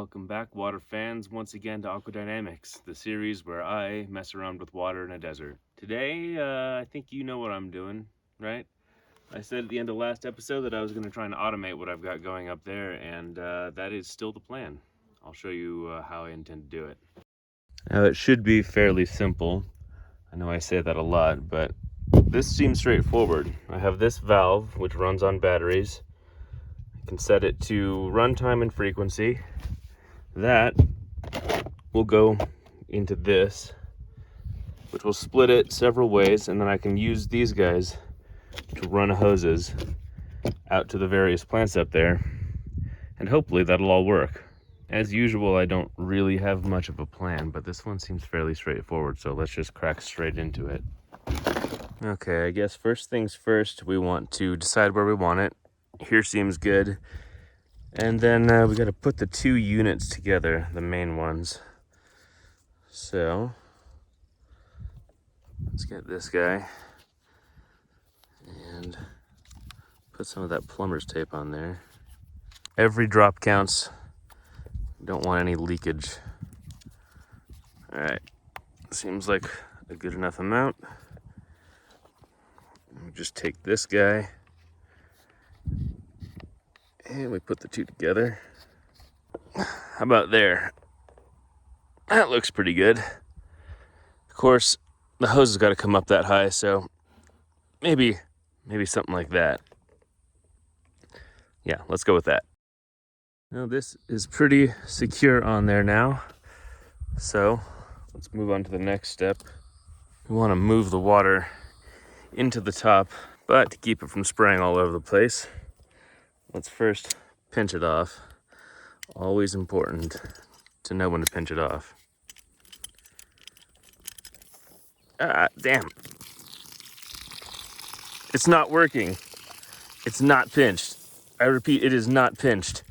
Welcome back, water fans, once again to Aquadynamics, the series where I mess around with water in a desert. Today, I think you know what I'm doing, right? I said at the end of last episode that I was going to try and automate what I've got going up there, and that is still the plan. I'll show you how I intend to do it. Now, it should be fairly simple. I know I say that a lot, but this seems straightforward. I have this valve, which runs on batteries. I can set it to runtime and frequency. That will go into this, which will split it several ways, and then I can use these guys to run hoses out to the various plants up there, and hopefully that'll all work. As usual, I don't really have much of a plan, but this one seems fairly straightforward, so let's just crack straight into it. Okay, I guess first things first, we want to decide where we want it. Here seems good. And then we got to put the two units together, the main ones. So let's get this guy and put some of that plumber's tape on there. Every drop counts. Don't want any leakage. All right, seems like a good enough amount. We just take this guy and we put the two together. How about there? That looks pretty good. Of course, the hose has got to come up that high, so maybe something like that. Yeah, let's go with that. Now this is pretty secure on there now, so let's move on to the next step. We want to move the water into the top, but to keep it from spraying all over the place, let's first pinch it off. Always important to know when to pinch it off. Ah, damn. It's not working. It's not pinched. I repeat, it is not pinched.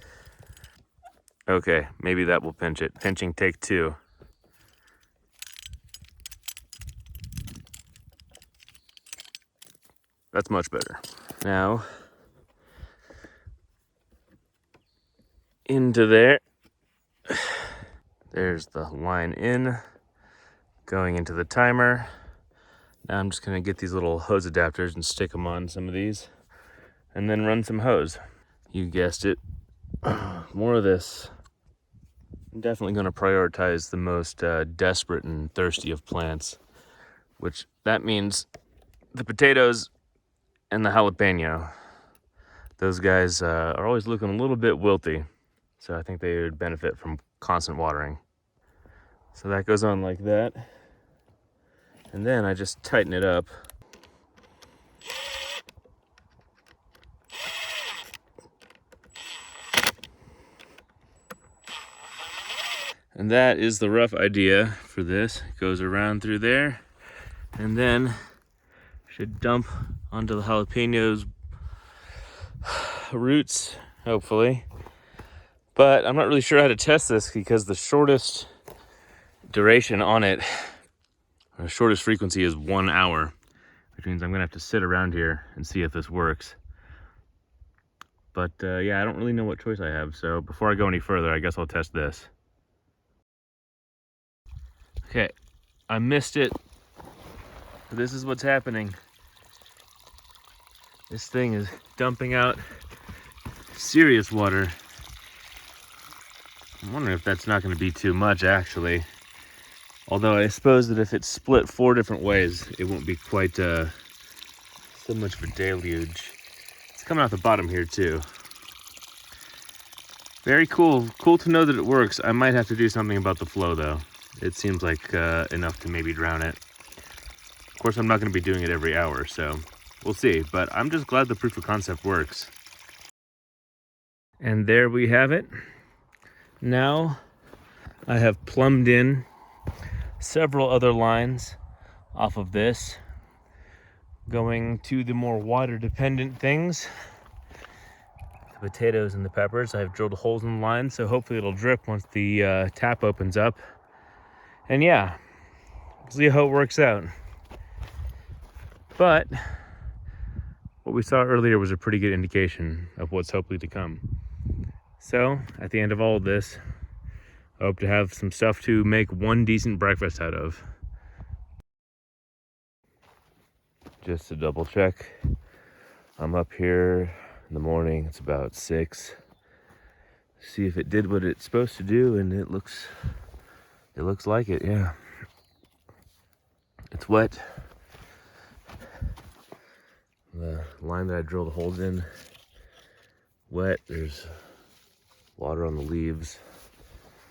Okay, maybe that will pinch it. Pinching take 2. That's much better. Now, into there. There's the line in, going into the timer. Now I'm just gonna get these little hose adapters and stick them on some of these, and then run some hose. You guessed it, more of this. I'm definitely gonna prioritize the most desperate and thirsty of plants, which that means the potatoes and the jalapeno. Those guys are always looking a little bit wilty, so I think they would benefit from constant watering. So that goes on like that. And then I just tighten it up. And that is the rough idea for this. It goes around through there, and then should dump onto the jalapenos roots, hopefully. But I'm not really sure how to test this because the shortest duration on it, the shortest frequency is 1 hour, which means I'm gonna have to sit around here and see if this works. But yeah, I don't really know what choice I have. So before I go any further, I guess I'll test this. Okay, I missed it. This is what's happening. This thing is dumping out serious water. I'm wondering if that's not going to be too much, actually. Although I suppose that if it's split 4 different ways, it won't be quite so much of a deluge. It's coming out the bottom here, too. Very cool. Cool to know that it works. I might have to do something about the flow, though. It seems like enough to maybe drown it. Of course, I'm not going to be doing it every hour, so we'll see. But I'm just glad the proof of concept works. And there we have it. Now I have plumbed in several other lines off of this, going to the more water dependent things, the potatoes and the peppers. I've drilled holes in the line, so hopefully it'll drip once the tap opens up. And yeah, see how it works out. But what we saw earlier was a pretty good indication of what's hopefully to come. So at the end of all of this, I hope to have some stuff to make one decent breakfast out of. Just to double check, I'm up here in the morning. It's about 6. See if it did what it's supposed to do, and it looks like it. Yeah, it's wet. The line that I drilled holes in, wet. There's water on the leaves.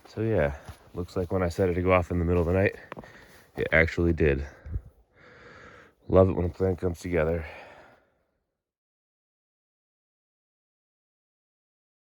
So yeah, looks like when I set it to go off in the middle of the night, it actually did. Love it when a plan comes together.